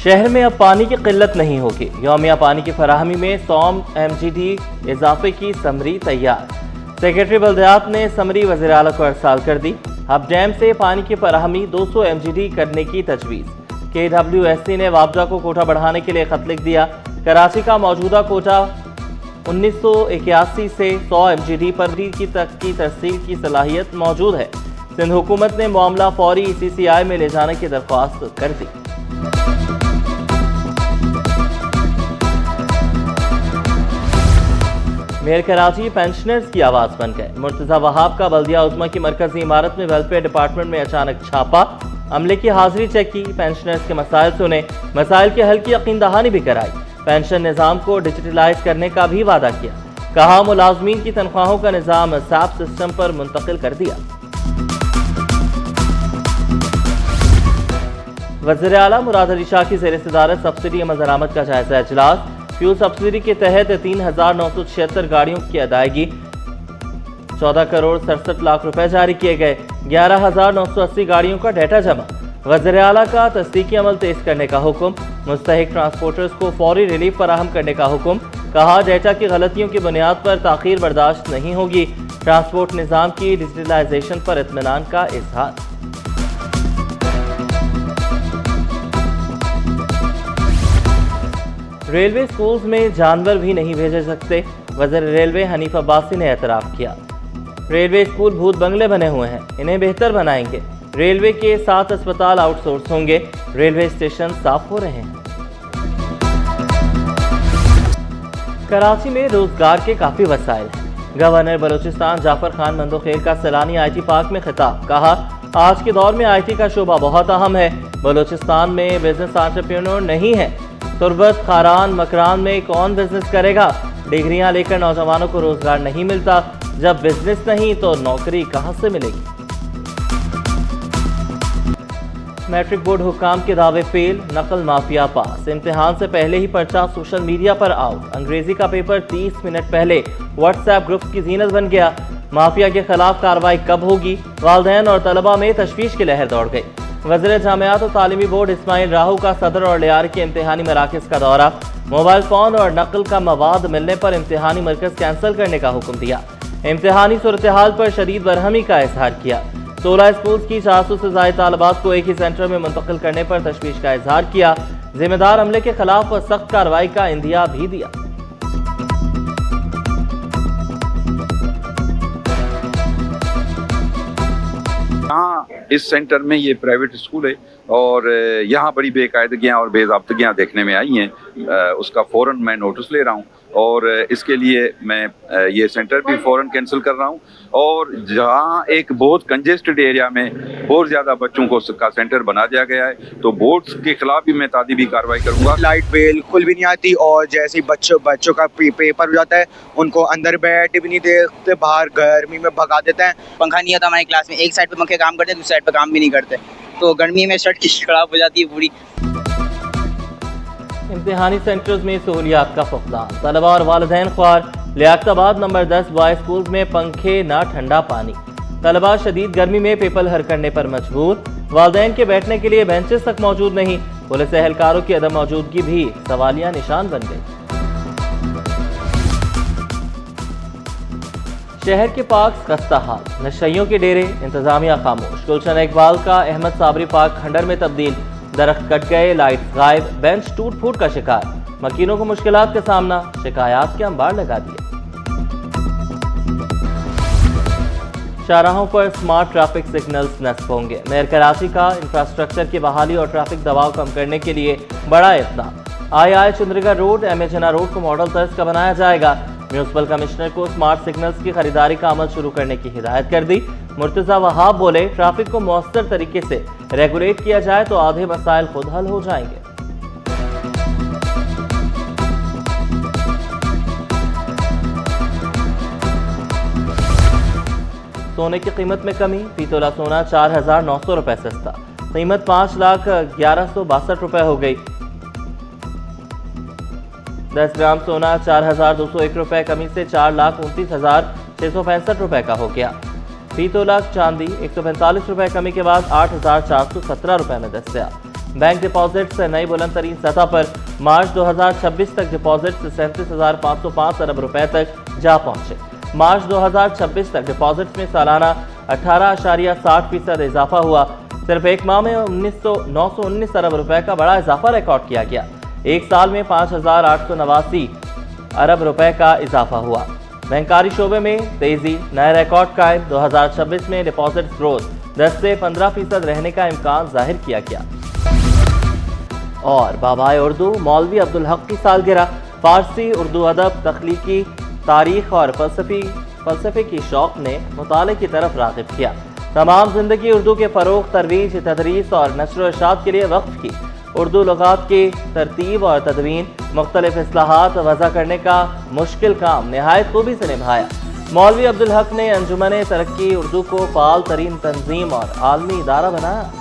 शहर में अब पानी की किल्लत नहीं होगी। यौमिया पानी की फराहमी में 100 MGD इजाफे की समरी तैयार। सेक्रेटरी बल्दियात ने समरी वज़ीर आला को अरसाल कर दी। अब डैम से पानी की फराहमी 200 MGD करने की तजवीज़। KWSC ने वाबजा को कोटा बढ़ाने के लिए खत लिख दिया। कराची का मौजूदा कोटा 1981 से 100 MGD पर की तरसील की सलाहियत मौजूद है। सिंध हुकूमत ने मामला फौरी ECCI में ले जाने की दरख्वास्त कर दी। मेयर कराची पेंशनर्स की आवाज बन गए। मुर्तजा वहाब का बल्दिया उज़्मा की मरकजी इमारत में वेलफेयर डिपार्टमेंट में अचानक छापा। अमले की हाजिरी चेक की, पेंशनर्स के मसाइल सुने, मसाइल के हल की यकीन दहानी भी कराई। पेंशन निज़ाम को डिजिटलाइज करने का भी वादा किया। कहा मुलाजमीन की तनख्वाहों का निज़ाम SAP सिस्टम पर मुंतकिल कर दिया। वज़ीर आला मुराद अली शाह की ज़ेर सदारत सब्सिडी अमल दरामद का जायजा इजलास। फ्यूल सब्सिडी के तहत 3,976 गाड़ियों की अदायगी, 14 करोड़ 67 लाख रुपए जारी किए गए। 11,980 गाड़ियों का डेटा जमा। वज़ीर आला का तस्दीकी अमल तेज करने का हुक्म। मुस्तहिक ट्रांसपोर्टर्स को फौरी रिलीफ फराहम करने का हुक्म। कहा डेटा की गलतियों की बुनियाद पर ताखीर बर्दाश्त नहीं होगी। ट्रांसपोर्ट निज़ाम की डिजिटलाइजेशन पर इत्मीनान का इजहार। रेलवे स्कूल्स में जानवर भी नहीं भेजे सकते। वज़ीर रेलवे हनीफ अब्बासी ने एतराफ़ किया। रेलवे स्कूल भूत बंगले बने हुए हैं, इन्हें बेहतर बनाएंगे। रेलवे के 7 अस्पताल आउटसोर्स होंगे। रेलवे स्टेशन साफ हो रहे हैं। कराची में रोजगार के काफी वसाइल हैं। गवर्नर बलूचिस्तान जाफर खान मंदोखेल का सैलानी IT पार्क में खिताब। कहा आज के दौर में IT का शोबा बहुत अहम है। बलूचिस्तान में बिजनेस एंटरप्रेन्योर नहीं है। तुर्बत, खारान, मकरान में कौन बिजनेस करेगा? डिग्रियां लेकर नौजवानों को रोजगार नहीं मिलता। जब बिजनेस नहीं तो नौकरी कहां से मिलेगी? मैट्रिक बोर्ड हुक्काम के दावे फेल, नकल माफिया पास। इम्तिहान से पहले ही पर्चा सोशल मीडिया पर आउट। अंग्रेजी का पेपर 30 मिनट पहले व्हाट्सएप ग्रुप्स की जीनत बन गया। माफिया के खिलाफ कार्रवाई कब होगी? वालिदैन और तलबा में तशवीश की लहर दौड़ गई। वज़ीर जामियात और तालीमी बोर्ड इस्माइल राहू का सदर और लियार के इम्तिहानी मराकज़ का दौरा। मोबाइल फ़ोन और नकल का मवाद मिलने पर इम्तिहानी मरकज़ कैंसिल करने का हुक्म दिया। इम्तिहानी सूरत हाल पर शदीद बरहमी का इजहार किया। 16 स्कूल्स की 400 से ज़ायद तालिबात को एक ही सेंटर में मुंतकिल करने पर तशवीश का इजहार किया। जिम्मेदार अमले के खिलाफ सख्त कार्रवाई का इंदिया भी दिया। यहाँ इस सेंटर में ये प्राइवेट स्कूल है और यहाँ बड़ी बेकायदगियाँ और बेज़ाब्तगियाँ देखने में आई हैं। उसका फ़ौरन मैं नोटिस ले रहा हूँ और इसके लिए मैं ये सेंटर भी फ़ौरन कैंसिल कर रहा हूँ। और जहाँ एक बहुत कंजेस्टेड एरिया में बहुत ज़्यादा बच्चों को का सेंटर बना दिया गया है तो बोर्ड्स के खिलाफ भी मैं तादीबी कार्रवाई करूँगा। लाइट बिल्कुल भी नहीं आती और जैसे ही बच्चों का पेपर हो जाता है उनको अंदर बैठ भी नहीं देते, बाहर गर्मी में भगा देते हैं। पंखा नहीं आता हमारी क्लास में, एक साइड पे पंखे काम करते हैं, दूसरी साइड पे काम भी नहीं करते, तो गर्मी में शर्ट की खराब हो जाती है पूरी। इम्तिहानी सेंटर्स में सहूलियात का फुकदान। तलबा और वालिदैन ख्वार। लियाकताबाद नंबर 10 बॉय स्कूल में पंखे ना ठंडा पानी। तलबा शदीद गर्मी में पेपर हल करने पर मजबूर। वालिदैन के बैठने के लिए बेंचेस तक मौजूद नहीं। पुलिस एहलकारों की अदम मौजूदगी भी सवालिया निशान बन गई। शहर के पार्क खस्ता हाल, नशइयों के डेरे, इंतजामिया खामोश। गुलशन इकबाल का अहमद साबरी पार्क खंडर में तब्दील। दरख्त कट गए, लाइट्स गायब, बेंच टूट फूट का शिकार। मकीनों को मुश्किलात का सामना, शिकायत के अंबार लगा दिए। शाहराहों पर स्मार्ट ट्रैफिक सिग्नल्स नस्ब होंगे। मेयर कराची का इंफ्रास्ट्रक्चर की बहाली और ट्रैफिक दबाव कम करने के लिए बड़ा इक़दाम। आई चंद्रिका रोड, MA जिन्ना रोड को मॉडल तर्ज का बनाया जाएगा। म्यूनिसिपल कमिश्नर को स्मार्ट सिग्नल्स की खरीदारी का अमल शुरू करने की हिदायत कर दी। मुर्तजा वहाब बोले ट्रैफिक को मौसर तरीके से रेगुलेट किया जाए तो आधे मसाइल खुद हल हो जाएंगे। सोने की कीमत में कमी। फी तोला सोना 4,900 रुपए सस्ता। कीमत 5,11,62 रुपए हो गई। 10 ग्राम सोना 4,201 रुपए कमी से 4,29,665 रुपए का हो गया। फी तोला चांदी 145 रुपए कमी के बाद 8,417 रुपए में दस्तयाब। बैंक डिपॉजिट से नई बुलंद तरीन सतह पर मार्च 2026 तक डिपॉजिट 37,505 अरब रुपए तक जा पहुंचे। मार्च 2026 तक डिपॉजिट में सालाना 18.60% इजाफा हुआ। सिर्फ एक माह में 919 अरब रुपए का बड़ा इजाफा रिकॉर्ड किया गया। एक साल में 5,889 अरब रुपए का इजाफा हुआ। बैंकारी शोबे में तेजी, नया रिकॉर्ड कायम। 2026 में डिपॉजिट ग्रोथ 10 से 15% रहने का इम्कान जाहिर किया गया। और बाबाए उर्दू मौलवी अब्दुल हक की सालगिरह। फारसी, उर्दू अदब, तख्लीकी, तारीख और फलसफे की शौक ने मुताले की तरफ राग़िब किया। तमाम जिंदगी उर्दू के फ़रोग़, तरवीज, तदरीस और नश्र व इरशाद के लिए वक्फ की। उर्दू लुग़ात की तरतीब और तदवीन, मुख्तलिफ इस्लाहात वज़ा करने का मुश्किल काम नहायत खूबी से निभाया। मौलवी अब्दुल हक ने अंजुमन तरक्की उर्दू को फ़ाल तरीन तंजीम और आलमी इदारा बनाया।